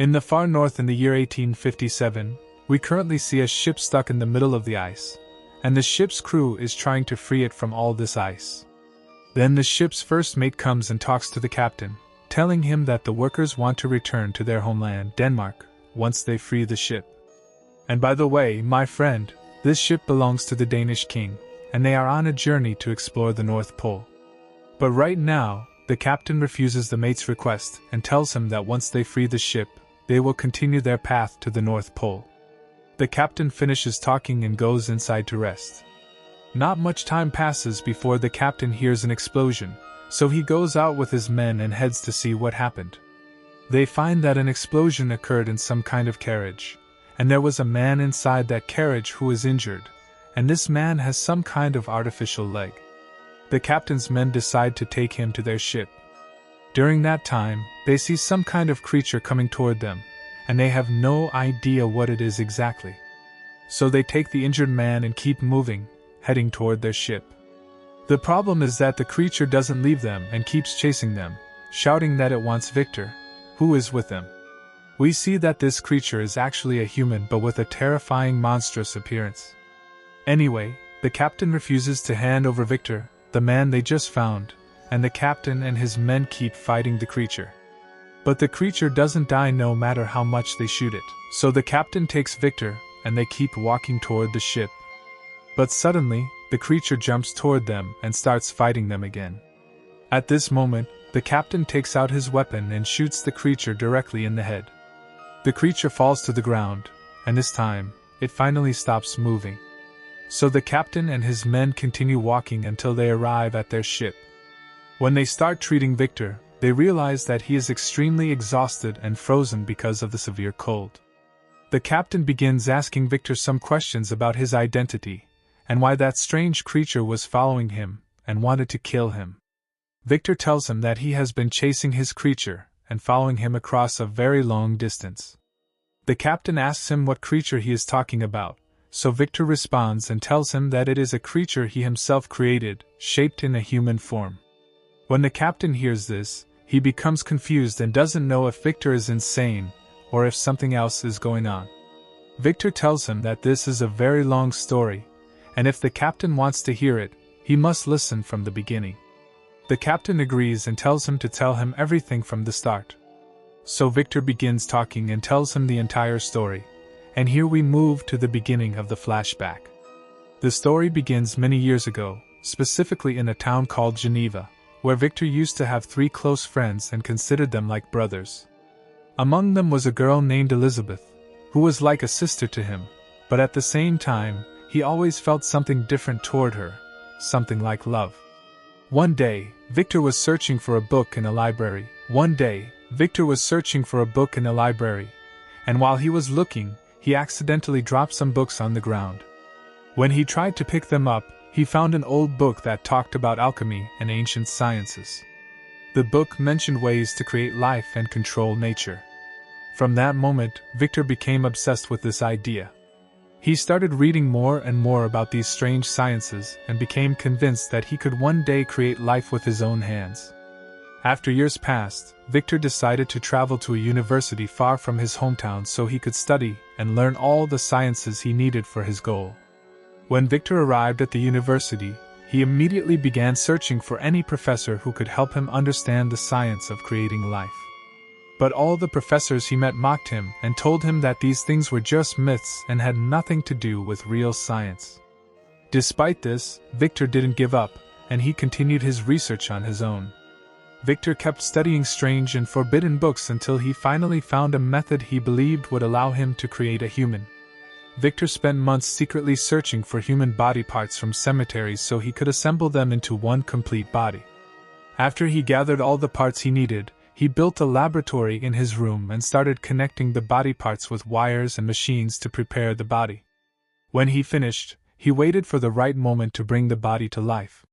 In the far north in the year 1857, we currently see a ship stuck in the middle of the ice, and the ship's crew is trying to free it from all this ice. Then the ship's first mate comes and talks to the captain, telling him that the workers want to return to their homeland, Denmark, once they free the ship. And by the way, my friend, this ship belongs to the Danish king, and they are on a journey to explore the North Pole. But right now, the captain refuses the mate's request and tells him that once they free the ship, they will continue their path to the North Pole. The captain finishes talking and goes inside to rest. Not much time passes before the captain hears an explosion, so he goes out with his men and heads to see what happened. They find that an explosion occurred in some kind of carriage, and there was a man inside that carriage who was injured, and this man has some kind of artificial leg. The captain's men decide to take him to their ship. During that time, they see some kind of creature coming toward them, and they have no idea what it is exactly. So they take the injured man and keep moving, heading toward their ship. The problem is that the creature doesn't leave them and keeps chasing them, shouting that it wants Victor, who is with them. We see that this creature is actually a human but with a terrifying monstrous appearance. Anyway, the captain refuses to hand over Victor, the man they just found, and the captain and his men keep fighting the creature. But the creature doesn't die no matter how much they shoot it, so the captain takes Victor, and they keep walking toward the ship. But suddenly, the creature jumps toward them and starts fighting them again. At this moment, the captain takes out his weapon and shoots the creature directly in the head. The creature falls to the ground, and this time, it finally stops moving. So the captain and his men continue walking until they arrive at their ship. When they start treating Victor, they realize that he is extremely exhausted and frozen because of the severe cold. The captain begins asking Victor some questions about his identity, and why that strange creature was following him and wanted to kill him. Victor tells him that he has been chasing his creature and following him across a very long distance. The captain asks him what creature he is talking about, so Victor responds and tells him that it is a creature he himself created, shaped in a human form. When the captain hears this, he becomes confused and doesn't know if Victor is insane or if something else is going on. Victor tells him that this is a very long story, and if the captain wants to hear it, he must listen from the beginning. The captain agrees and tells him to tell him everything from the start. So Victor begins talking and tells him the entire story, and here we move to the beginning of the flashback. The story begins many years ago, specifically in a town called Geneva, where Victor used to have 3 close friends and considered them like brothers. Among them was a girl named Elizabeth, who was like a sister to him, but at the same time, he always felt something different toward her, something like love. One day, Victor was searching for a book in a library, and while he was looking, he accidentally dropped some books on the ground. When he tried to pick them up, he found an old book that talked about alchemy and ancient sciences. The book mentioned ways to create life and control nature. From that moment, Victor became obsessed with this idea. He started reading more and more about these strange sciences and became convinced that he could one day create life with his own hands. After years passed, Victor decided to travel to a university far from his hometown so he could study and learn all the sciences he needed for his goal. When Victor arrived at the university, he immediately began searching for any professor who could help him understand the science of creating life. But all the professors he met mocked him and told him that these things were just myths and had nothing to do with real science. Despite this, Victor didn't give up, and he continued his research on his own. Victor kept studying strange and forbidden books until he finally found a method he believed would allow him to create a human. Victor spent months secretly searching for human body parts from cemeteries so he could assemble them into one complete body. After he gathered all the parts he needed, he built a laboratory in his room and started connecting the body parts with wires and machines to prepare the body. When he finished, he waited for the right moment to bring the body to life.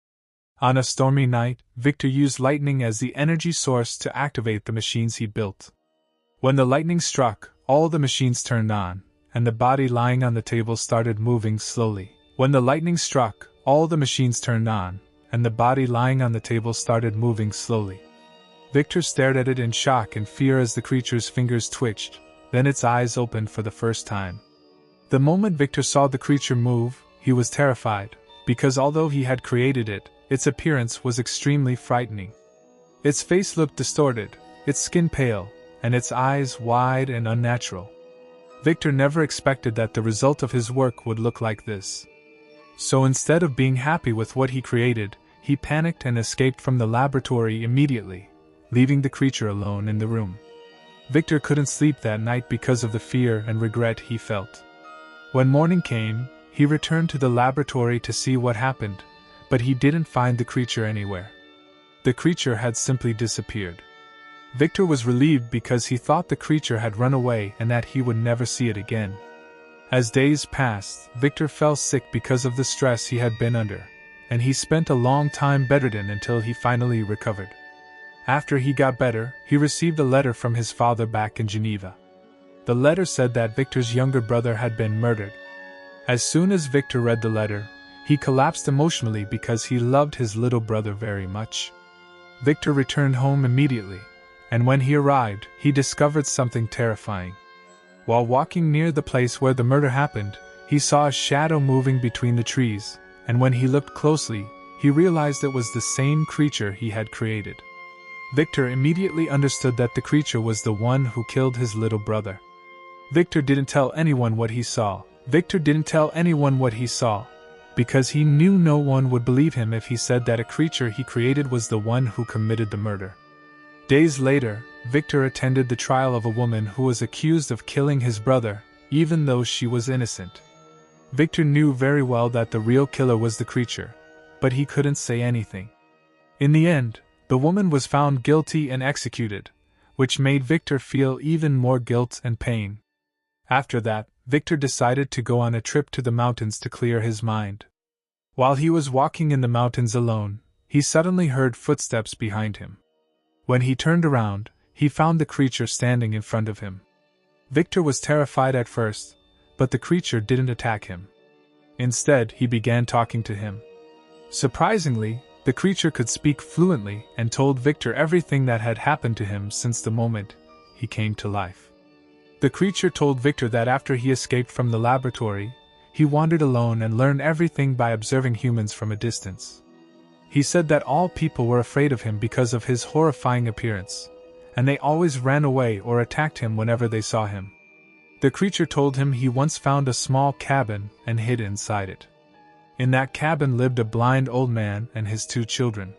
On a stormy night, Victor used lightning as the energy source to activate the machines he built. When the lightning struck, all the machines turned on, and the body lying on the table started moving slowly. When the lightning struck, all the machines turned on, and the body lying on the table started moving slowly. Victor stared at it in shock and fear as the creature's fingers twitched, then its eyes opened for the first time. The moment Victor saw the creature move, he was terrified, because although he had created it, its appearance was extremely frightening. Its face looked distorted, its skin pale, and its eyes wide and unnatural. Victor never expected that the result of his work would look like this. So instead of being happy with what he created, he panicked and escaped from the laboratory immediately, leaving the creature alone in the room. Victor couldn't sleep that night because of the fear and regret he felt. When morning came, he returned to the laboratory to see what happened, but he didn't find the creature anywhere. The creature had simply disappeared. Victor was relieved because he thought the creature had run away and that he would never see it again. As days passed, Victor fell sick because of the stress he had been under, and he spent a long time bedridden until he finally recovered. After he got better, he received a letter from his father back in Geneva. The letter said that Victor's younger brother had been murdered. As soon as Victor read the letter, he collapsed emotionally because he loved his little brother very much. Victor returned home immediately, and when he arrived, he discovered something terrifying. While walking near the place where the murder happened, he saw a shadow moving between the trees, and when he looked closely, he realized it was the same creature he had created. Victor immediately understood that the creature was the one who killed his little brother. Victor didn't tell anyone what he saw. Because he knew no one would believe him if he said that a creature he created was the one who committed the murder. Days later, Victor attended the trial of a woman who was accused of killing his brother, even though she was innocent. Victor knew very well that the real killer was the creature, but he couldn't say anything. In the end, the woman was found guilty and executed, which made Victor feel even more guilt and pain. After that, Victor decided to go on a trip to the mountains to clear his mind. While he was walking in the mountains alone, he suddenly heard footsteps behind him. When he turned around, he found the creature standing in front of him. Victor was terrified at first, but the creature didn't attack him. Instead, he began talking to him. Surprisingly, the creature could speak fluently and told Victor everything that had happened to him since the moment he came to life. The creature told Victor that after he escaped from the laboratory, he wandered alone and learned everything by observing humans from a distance. He said that all people were afraid of him because of his horrifying appearance, and they always ran away or attacked him whenever they saw him. The creature told him he once found a small cabin and hid inside it. In that cabin lived a blind old man and his 2 children.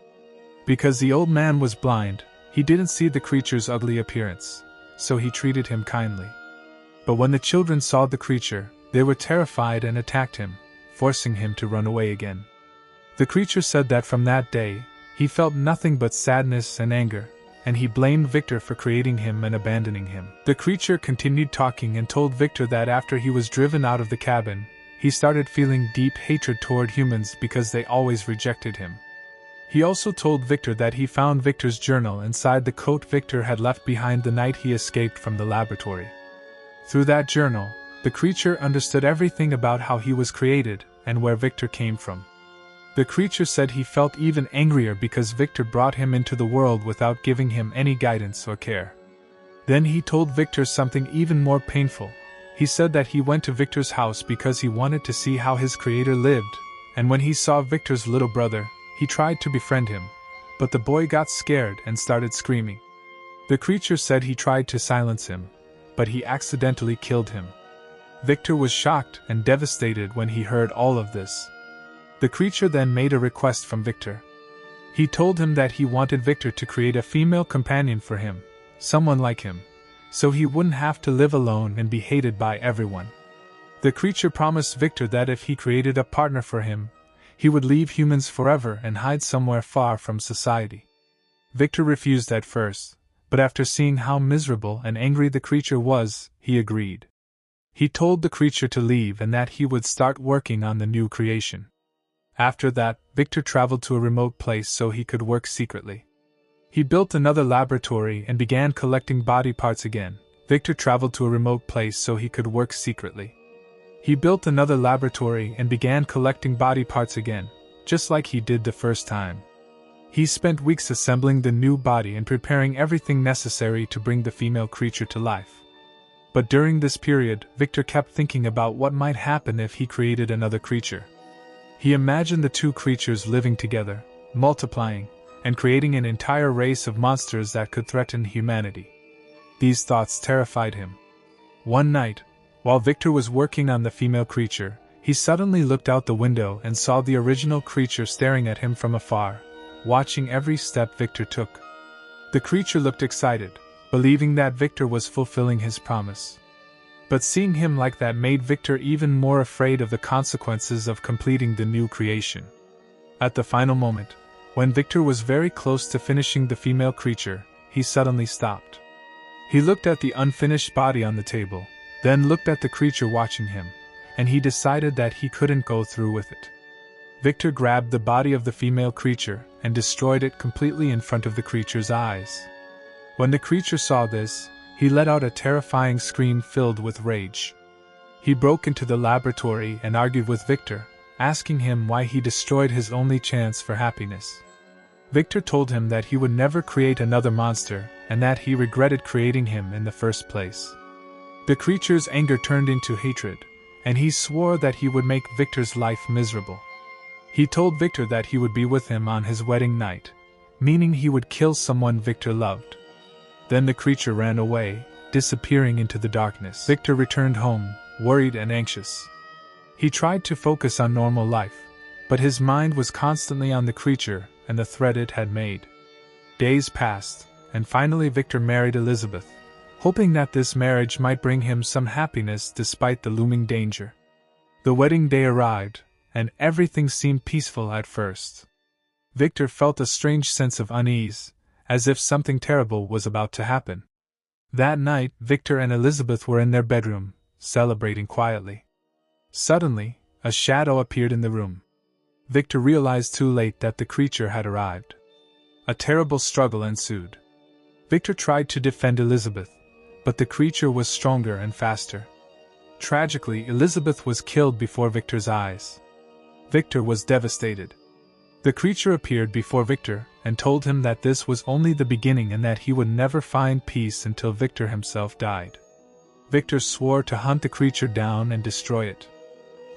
Because the old man was blind, he didn't see the creature's ugly appearance, so he treated him kindly. But when the children saw the creature, they were terrified and attacked him, forcing him to run away again. The creature said that from that day, he felt nothing but sadness and anger, and he blamed Victor for creating him and abandoning him. The creature continued talking and told Victor that after he was driven out of the cabin, he started feeling deep hatred toward humans because they always rejected him. He also told Victor that he found Victor's journal inside the coat Victor had left behind the night he escaped from the laboratory. Through that journal, the creature understood everything about how he was created and where Victor came from. The creature said he felt even angrier because Victor brought him into the world without giving him any guidance or care. Then he told Victor something even more painful. He said that he went to Victor's house because he wanted to see how his creator lived, and when he saw Victor's little brother, he tried to befriend him, but the boy got scared and started screaming. The creature said he tried to silence him, but he accidentally killed him. Victor was shocked and devastated when he heard all of this. The creature then made a request from Victor. He told him that he wanted Victor to create a female companion for him, someone like him, so he wouldn't have to live alone and be hated by everyone. The creature promised Victor that if he created a partner for him, he would leave humans forever and hide somewhere far from society. Victor refused at first, but after seeing how miserable and angry the creature was, he agreed. He told the creature to leave and that he would start working on the new creation. After that, Victor traveled to a remote place so he could work secretly. He built another laboratory and began collecting body parts again. Victor traveled to a remote place so he could work secretly. He built another laboratory and began collecting body parts again, just like he did the first time. He spent weeks assembling the new body and preparing everything necessary to bring the female creature to life. But during this period, Victor kept thinking about what might happen if he created another creature. He imagined the two creatures living together, multiplying, and creating an entire race of monsters that could threaten humanity. These thoughts terrified him. One night, while Victor was working on the female creature, he suddenly looked out the window and saw the original creature staring at him from afar, watching every step Victor took. The creature looked excited, believing that Victor was fulfilling his promise. But seeing him like that made Victor even more afraid of the consequences of completing the new creation. At the final moment, when Victor was very close to finishing the female creature, he suddenly stopped. He looked at the unfinished body on the table, then looked at the creature watching him, and he decided that he couldn't go through with it. Victor grabbed the body of the female creature and destroyed it completely in front of the creature's eyes. When the creature saw this, he let out a terrifying scream filled with rage. He broke into the laboratory and argued with Victor, asking him why he destroyed his only chance for happiness. Victor told him that he would never create another monster and that he regretted creating him in the first place. The creature's anger turned into hatred, and he swore that he would make Victor's life miserable. He told Victor that he would be with him on his wedding night, meaning he would kill someone Victor loved. Then the creature ran away, disappearing into the darkness. Victor returned home, worried and anxious. He tried to focus on normal life, but his mind was constantly on the creature and the threat it had made. Days passed, and finally Victor married Elizabeth, hoping that this marriage might bring him some happiness despite the looming danger. The wedding day arrived, and everything seemed peaceful at first. Victor felt a strange sense of unease, as if something terrible was about to happen. That night, Victor and Elizabeth were in their bedroom, celebrating quietly. Suddenly, a shadow appeared in the room. Victor realized too late that the creature had arrived. A terrible struggle ensued. Victor tried to defend Elizabeth, but the creature was stronger and faster. Tragically, Elizabeth was killed before Victor's eyes. Victor was devastated. The creature appeared before Victor and told him that this was only the beginning and that he would never find peace until Victor himself died. Victor swore to hunt the creature down and destroy it.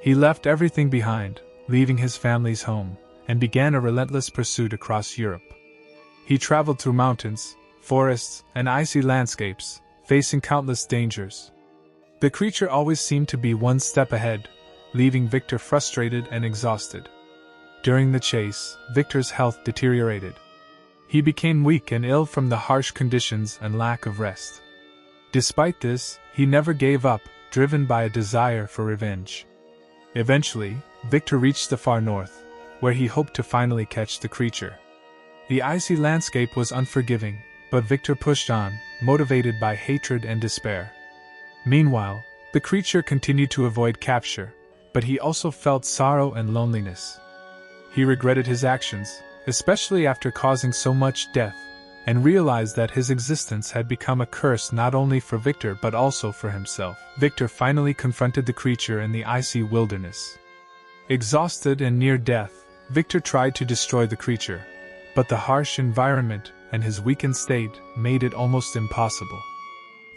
He left everything behind, leaving his family's home, and began a relentless pursuit across Europe. He traveled through mountains, forests, and icy landscapes, facing countless dangers. The creature always seemed to be one step ahead, leaving Victor frustrated and exhausted. During the chase, Victor's health deteriorated. He became weak and ill from the harsh conditions and lack of rest. Despite this, he never gave up, driven by a desire for revenge. Eventually, Victor reached the far north, where he hoped to finally catch the creature. The icy landscape was unforgiving, but Victor pushed on, motivated by hatred and despair. Meanwhile, the creature continued to avoid capture, but he also felt sorrow and loneliness. He regretted his actions, especially after causing so much death, and realized that his existence had become a curse not only for Victor but also for himself. Victor finally confronted the creature in the icy wilderness. Exhausted and near death, Victor tried to destroy the creature, but the harsh environment and his weakened state made it almost impossible.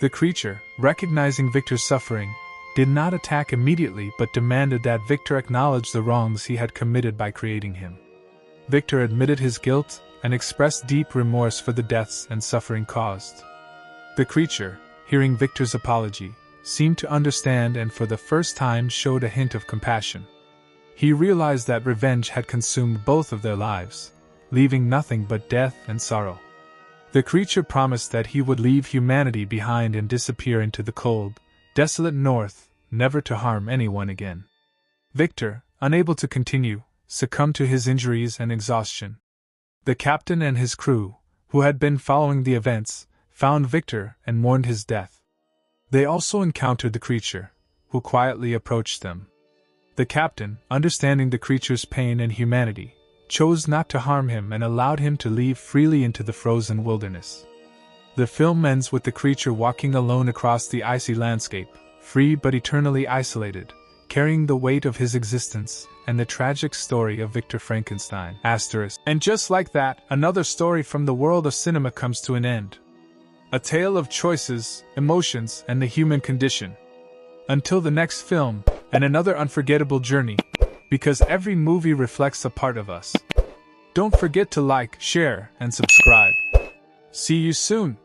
The creature, recognizing Victor's suffering, did not attack immediately but demanded that Victor acknowledge the wrongs he had committed by creating him. Victor admitted his guilt and expressed deep remorse for the deaths and suffering caused. The creature, hearing Victor's apology, seemed to understand and for the first time showed a hint of compassion. He realized that revenge had consumed both of their lives, leaving nothing but death and sorrow. The creature promised that he would leave humanity behind and disappear into the cold, desolate north, never to harm anyone again. Victor, unable to continue, succumbed to his injuries and exhaustion. The captain and his crew, who had been following the events, found Victor and mourned his death. They also encountered the creature, who quietly approached them. The captain, understanding the creature's pain and humanity, chose not to harm him and allowed him to leave freely into the frozen wilderness. The film ends with the creature walking alone across the icy landscape, free but eternally isolated, carrying the weight of his existence and the tragic story of Victor Frankenstein. And just like that, another story from the world of cinema comes to an end. A tale of choices, emotions, and the human condition. Until the next film, and another unforgettable journey, because every movie reflects a part of us. Don't forget to like, share, and subscribe. See you soon!